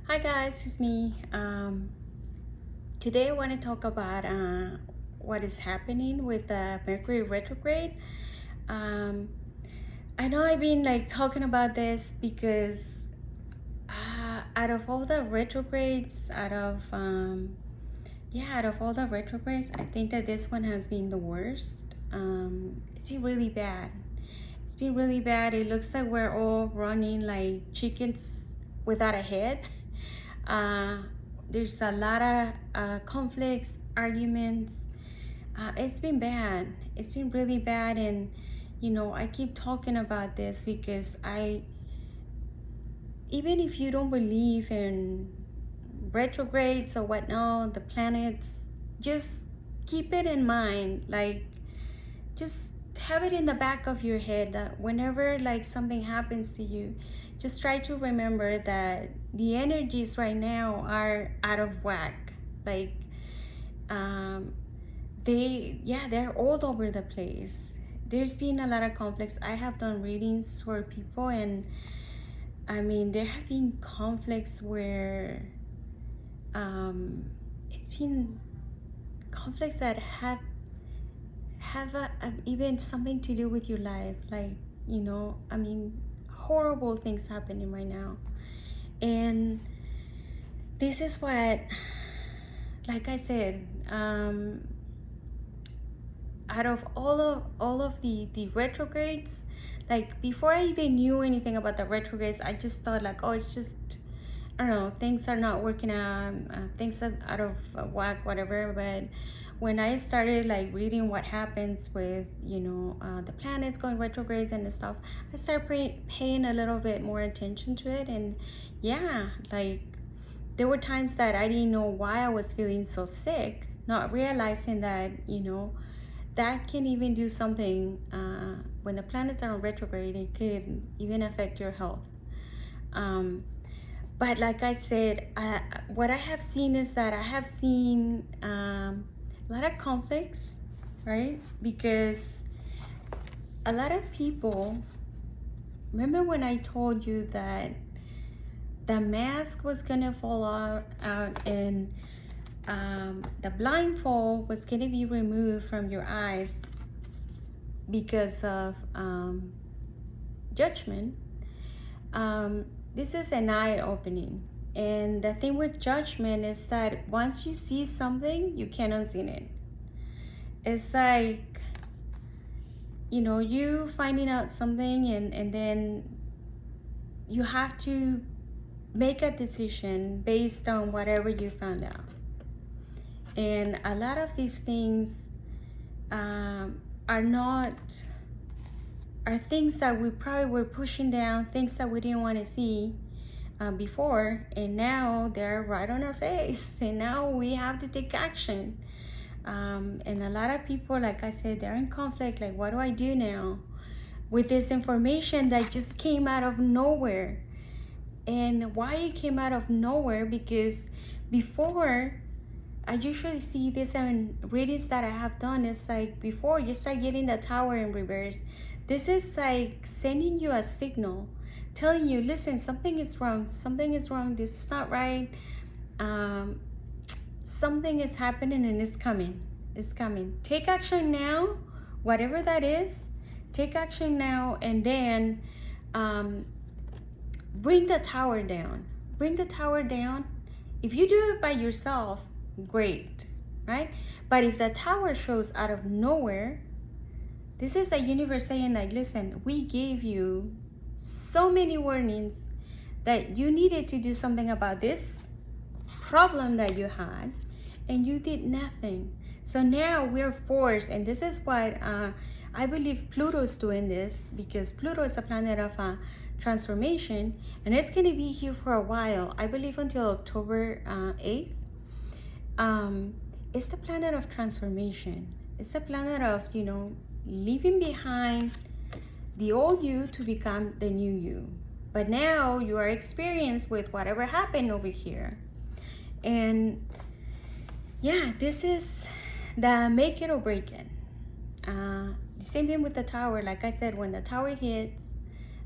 Hi guys, it's me. Today I want to talk about what is happening with the Mercury retrograde. Um, I know I've been like talking about this because out of all the retrogrades, out of all the retrogrades, I think that this one has been the worst. It's been really bad. It's been really bad. It looks like we're all running like chickens without a head. Uh, there's a lot of conflicts, arguments. It's been bad. It's been really bad, and I keep talking about this because even if you don't believe in retrogrades or whatnot, the planets, just keep it in mind. Like, just have it in the back of your head that whenever like something happens to you, just try to remember that the energies right now are out of whack. Like, um they're all over the place. There's been a lot of conflicts. I have done readings for people, and I mean there have been conflicts where it's been conflicts that have even something to do with your life. Like, I mean, horrible things happening right now. And this is what, like I said, out of all of the retrogrades, like before I even knew anything about the retrogrades, I just thought like, oh, it's just, I don't know, things are not working out, things are out of whack, whatever. But when I started like reading what happens with the planets going retrogrades and stuff, I started paying a little bit more attention to it. And yeah, like there were times that I didn't know why I was feeling so sick, not realizing that that can even do something. When the planets are on retrograde, it could even affect your health. But like I said, what I have seen is that I have seen a lot of conflicts, right? Because a lot of people, remember when I told you that the mask was gonna fall out and the blindfold was gonna be removed from your eyes because of judgment. This is an eye opening. And the thing with judgment is that once you see something, you can't unsee it. It's like, you finding out something, and then you have to make a decision based on whatever you found out. And a lot of these things are things that we probably were pushing down, things that we didn't want to see before, and now they're right on our face, and now we have to take action. And a lot of people, like I said, they're in conflict. Like, what do I do now with this information that just came out of nowhere? And why it came out of nowhere? Because before, I usually see this in readings that I have done. It's like before you start getting the tower in reverse, this is like sending you a signal, telling you, listen, something is wrong, this is not right. Something is happening, and it's coming. Take action now, whatever that is. Take action now, and then bring the tower down. If you do it by yourself, great, right? But if the tower shows out of nowhere, this is a universe saying like, listen, we gave you so many warnings that you needed to do something about this problem that you had, and you did nothing. So now we're forced, and this is what I believe Pluto is doing this, because Pluto is a planet of transformation, and it's going to be here for a while. I believe until October 8th. It's the planet of transformation. It's the planet of, leaving behind the old you to become the new you. But now you are experienced with whatever happened over here. And yeah, this is the make it or break it. The same thing with the tower. Like I said, when the tower hits,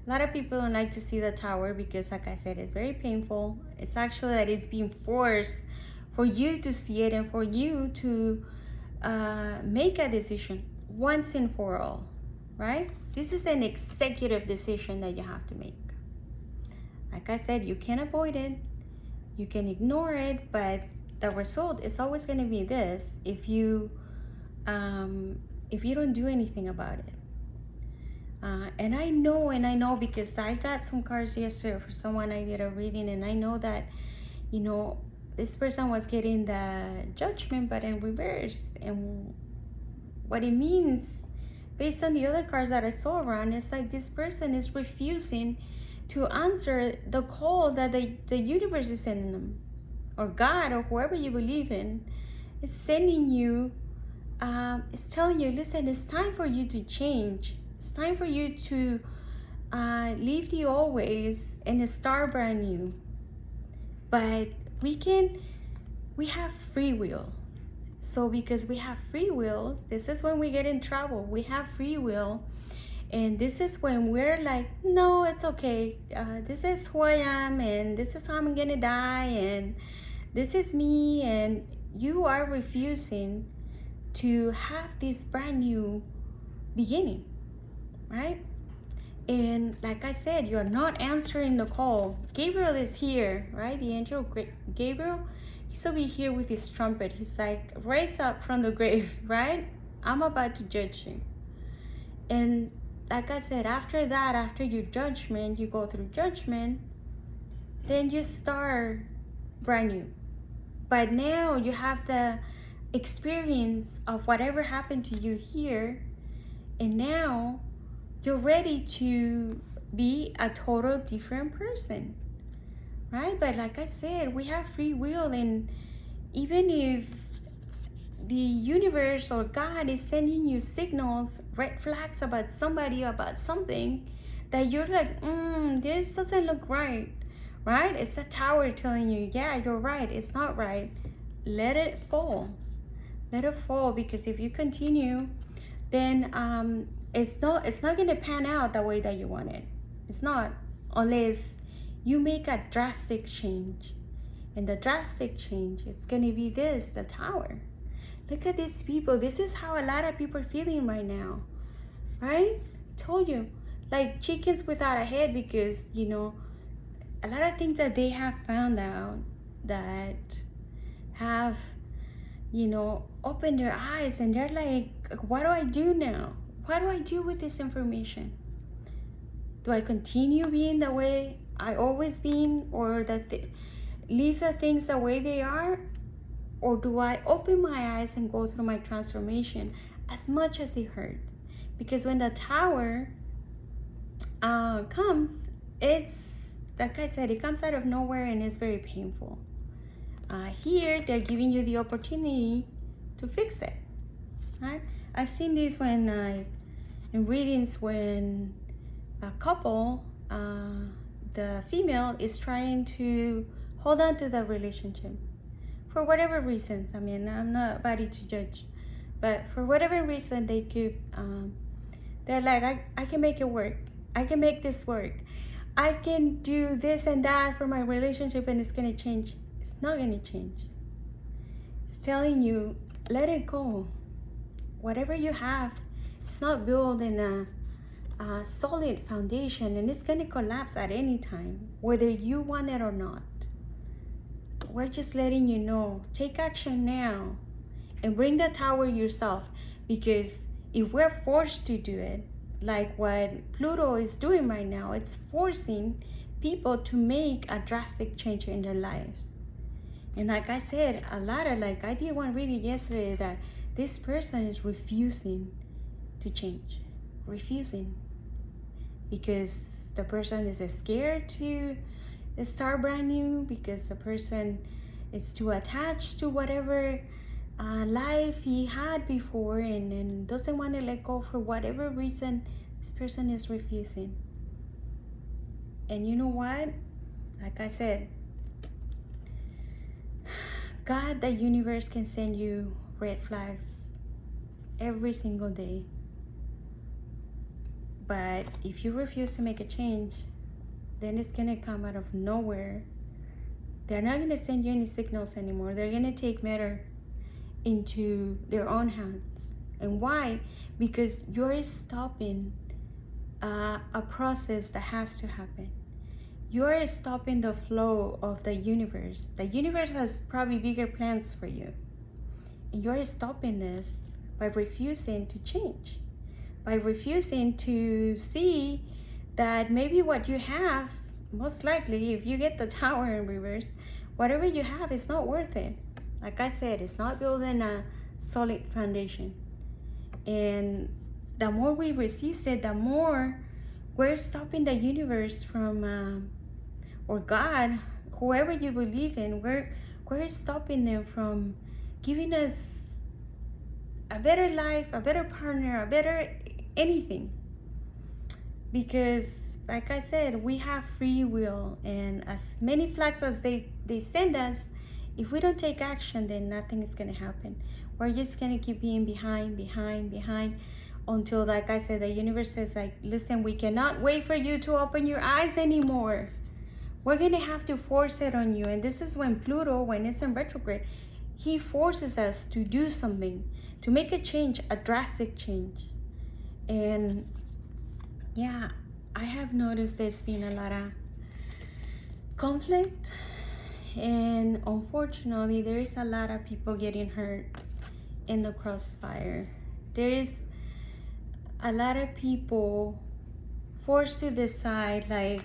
A lot of people don't like to see the tower because, like I said, it's very painful. It's actually that it's being forced for you to see it and for you to make a decision once and for all, right? This is an executive decision that you have to make. Like I said, you can't avoid it. You can ignore it, but the result is always going to be this if you don't do anything about it. And I know because I got some cards yesterday for someone I did a reading, and I know that, this person was getting the Judgment, but in reverse. And what it means, based on the other cards that I saw around, is like this person is refusing to answer the call that the universe is sending them, or God, or whoever you believe in, is sending you, is telling you, listen, it's time for you to change. It's time for you to leave the old ways and start brand new. But we have free will. So because we have free will, this is when we get in trouble. We have free will. And this is when we're like, no, it's okay. This is who I am, and this is how I'm gonna die, and this is me. And you are refusing to have this brand new beginning, right? And like I said, you're not answering the call. Gabriel is here, right? The angel Gabriel, he's over here with his trumpet. He's like, raise up from the grave, right? I'm about to judge you. And like I said, after that, after your judgment, you go through judgment, then you start brand new. But now you have the experience of whatever happened to you here, and now you're ready to be a total different person, right? But like I said, we have free will, and even if the universe or God is sending you signals, red flags about somebody, about something, that you're like, this doesn't look right, right? It's the tower telling you, yeah, you're right, it's not right. Let it fall. Let it fall, because if you continue, then it's not going to pan out the way that you want it. It's not, unless you make a drastic change. And the drastic change is going to be this, the tower. Look at these people. This is how a lot of people are feeling right now, right? Told you, like chickens without a head, because a lot of things that they have found out that have opened their eyes, and they're like, what do I do now? What do I do with this information? Do I continue being the way I always been, or leave the things the way they are? Or do I open my eyes and go through my transformation, as much as it hurts? Because when the tower comes, it's, like I said, it comes out of nowhere, and it's very painful. Here, they're giving you the opportunity to fix it, right? I've seen this when in readings, when a couple, the female is trying to hold on to the relationship. For whatever reason, I mean, I'm not body to judge, but for whatever reason, they could, they're like, I can make it work. I can make this work. I can do this and that for my relationship, and it's going to change. It's not going to change. It's telling you, let it go. Whatever you have, it's not built in a solid foundation, and it's going to collapse at any time, whether you want it or not. We're just letting you know, take action now and bring the tower yourself, because if we're forced to do it, like what Pluto is doing right now, it's forcing people to make a drastic change in their lives. And like I said, I did one reading yesterday that this person is refusing to change, refusing, because the person is scared to start brand new, because the person is too attached to whatever life he had before, and doesn't want to let go for whatever reason. This person is refusing. And you know what? Like I said, God, the universe, can send you red flags every single day. But if you refuse to make a change, then it's gonna come out of nowhere. They're not gonna send you any signals anymore. They're gonna take matter into their own hands. And why? Because you're stopping a process that has to happen. You're stopping the flow of the universe. The universe has probably bigger plans for you. And you're stopping this by refusing to change, by refusing to see that maybe what you have, most likely, if you get the Tower in reverse, whatever you have is not worth it. Like I said, it's not building a solid foundation. And the more we resist it, the more we're stopping the universe from, or God, whoever you believe in, we're stopping them from giving us a better life, a better partner, a better anything. Because, like I said, we have free will, and as many flags as they send us, if we don't take action, then nothing is going to happen. We're just going to keep being behind, until, like I said, the universe says, like, listen, we cannot wait for you to open your eyes anymore. We're going to have to force it on you. And this is when Pluto, when it's in retrograde, he forces us to do something, to make a change, a drastic change. And yeah, I have noticed there's been a lot of conflict, and unfortunately there is a lot of people getting hurt in the crossfire. There is a lot of people forced to decide, like,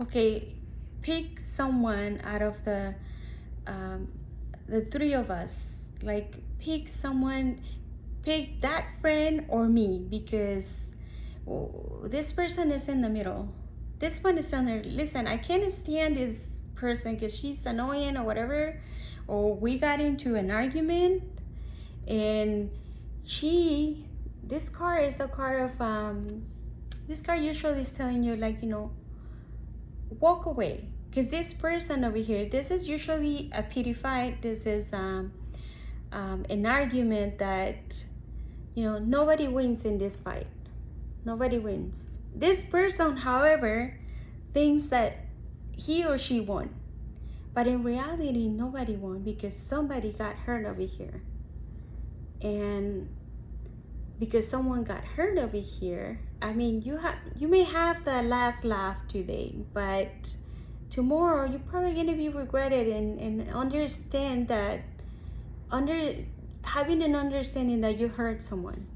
okay, pick someone out of the three of us. Like, pick someone, pick that friend or me, because this person is in the middle. This one is on there. Listen, I can't stand this person because she's annoying or whatever, or we got into an argument, and this card is the card of this card usually is telling you, like, you know, walk away, because this person over here, this is usually a pity fight. This is an argument that, you know, nobody wins in this fight. Nobody wins. This person, however, thinks that he or she won, but in reality nobody won, because somebody got hurt over here. And because someone got hurt over here, I mean, you may have the last laugh today, but tomorrow you're probably going to be regretted, and understand that, having an understanding that you hurt someone,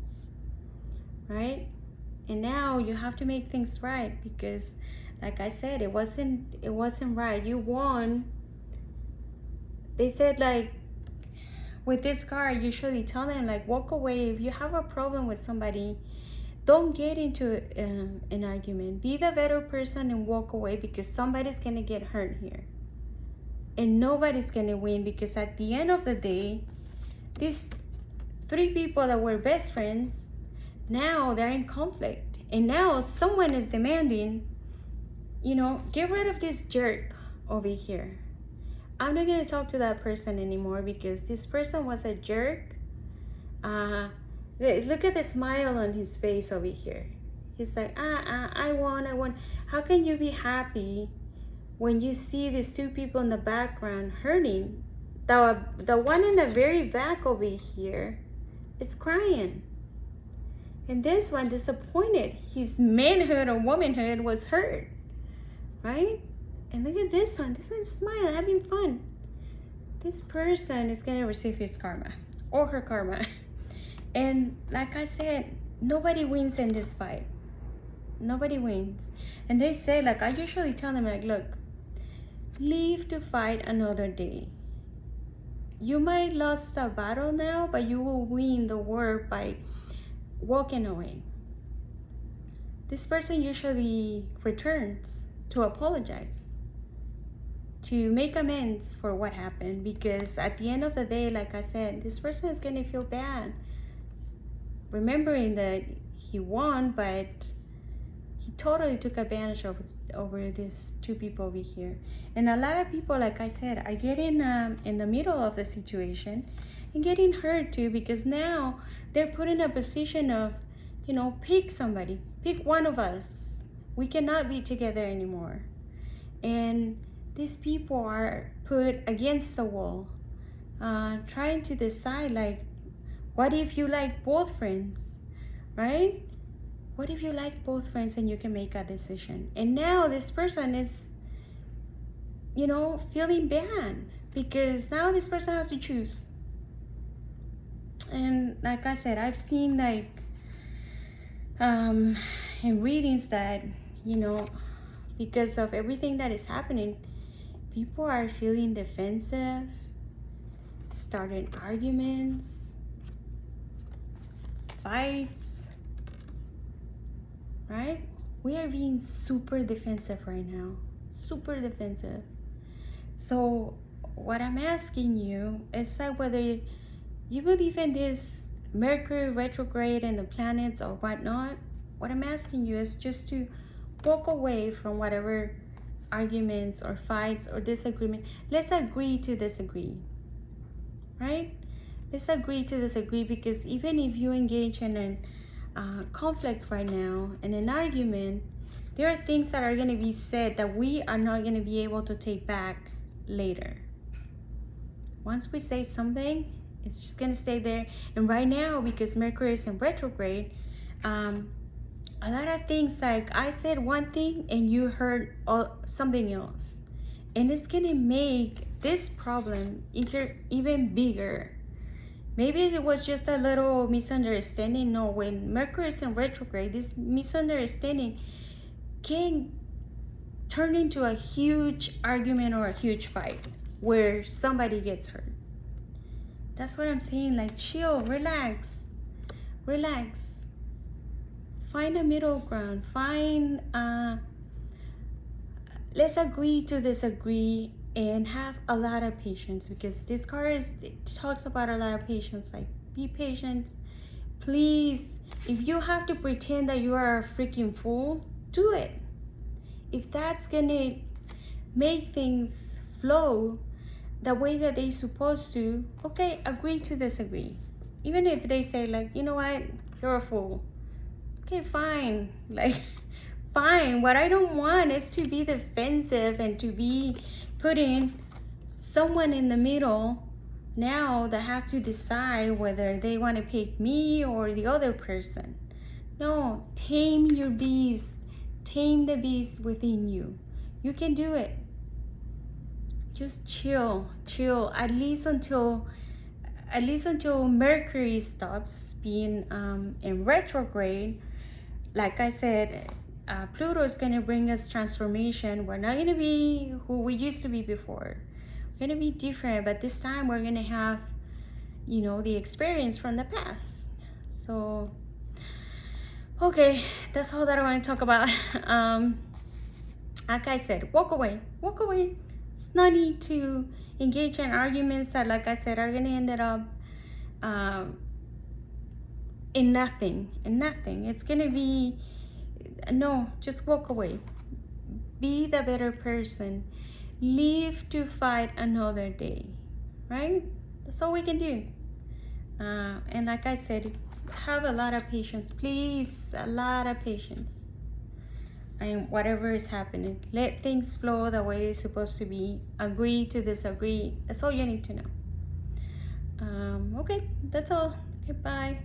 right? And now you have to make things right, because, like I said, it wasn't right. You won. They said, like, with this card, I usually tell them, like, walk away. If you have a problem with somebody, don't get into an argument. Be the better person and walk away, because somebody's going to get hurt here. And nobody's going to win, because at the end of the day, these three people that were best friends, now they're in conflict. And now someone is demanding, you know, get rid of this jerk over here. I'm not going to talk to that person anymore, because this person was a jerk. Look at the smile on his face over here. He's like, I won. How can you be happy when you see these two people in the background hurting? The one in the very back over here is crying. And this one, disappointed. His manhood or womanhood was hurt, right? And look at this one. This one's smiling, having fun. This person is going to receive his karma or her karma. And like I said, nobody wins in this fight. Nobody wins. And they say, like, I usually tell them, like, look, live to fight another day. You might lost the battle now, but you will win the war by walking away. This person usually returns to apologize, to make amends for what happened, because at the end of the day, like I said, this person is going to feel bad, remembering that he won, but he totally took advantage of over these two people over here. And a lot of people, like I said, are getting in the middle of the situation and getting hurt too, because now they're put in a position of pick somebody, pick one of us. We cannot be together anymore. And these people are put against the wall, trying to decide, like, what if you like both friends, right? What if you like both friends and you can make a decision? And now this person is, feeling bad because now this person has to choose. And like I said, I've seen, like, in readings that, because of everything that is happening, people are feeling defensive, starting arguments, fights, right? We are being super defensive right now, super defensive. So what I'm asking you is that whether you believe in this Mercury retrograde and the planets or whatnot, what I'm asking you is just to walk away from whatever arguments or fights or disagreement. Let's agree to disagree, right? Let's agree to disagree, because even if you engage in a conflict right now and an argument, there are things that are going to be said that we are not going to be able to take back later. Once we say something, it's just going to stay there. And right now, because Mercury is in retrograde, a lot of things, like I said one thing and you heard something else, and it's going to make this problem even bigger. Maybe it was just a little misunderstanding. No, when Mercury is in retrograde, this misunderstanding can turn into a huge argument or a huge fight where somebody gets hurt. That's what I'm saying. Like, chill, relax. Find a middle ground. Let's agree to disagree and have a lot of patience, because this card talks about a lot of patience. Like, be patient, please. If you have to pretend that you are a freaking fool, do it. If that's gonna make things flow the way that they're supposed to, okay, agree to disagree. Even if they say, like, you know what, you're a fool, okay, fine. Like, fine. What I don't want is to be defensive and to be putting someone in the middle now that has to decide whether they want to pick me or the other person. No, tame your beast. Tame the beast within you. You can do it. Just chill. At least until Mercury stops being in retrograde. Like I said, Pluto is going to bring us transformation. We're not going to be who we used to be before. We're going to be different, but this time we're going to have, the experience from the past. So, okay, that's all that I want to talk about. Like I said, walk away. It's no need to engage in arguments that, like I said, are going to end up in nothing. It's going to be, no, just walk away. Be the better person. Live to fight another day, right? That's all we can do. And like I said, have a lot of patience, please. A lot of patience. And whatever is happening, let things flow the way they're supposed to be. Agree to disagree. That's all you need to know. Okay, that's all. Okay, bye.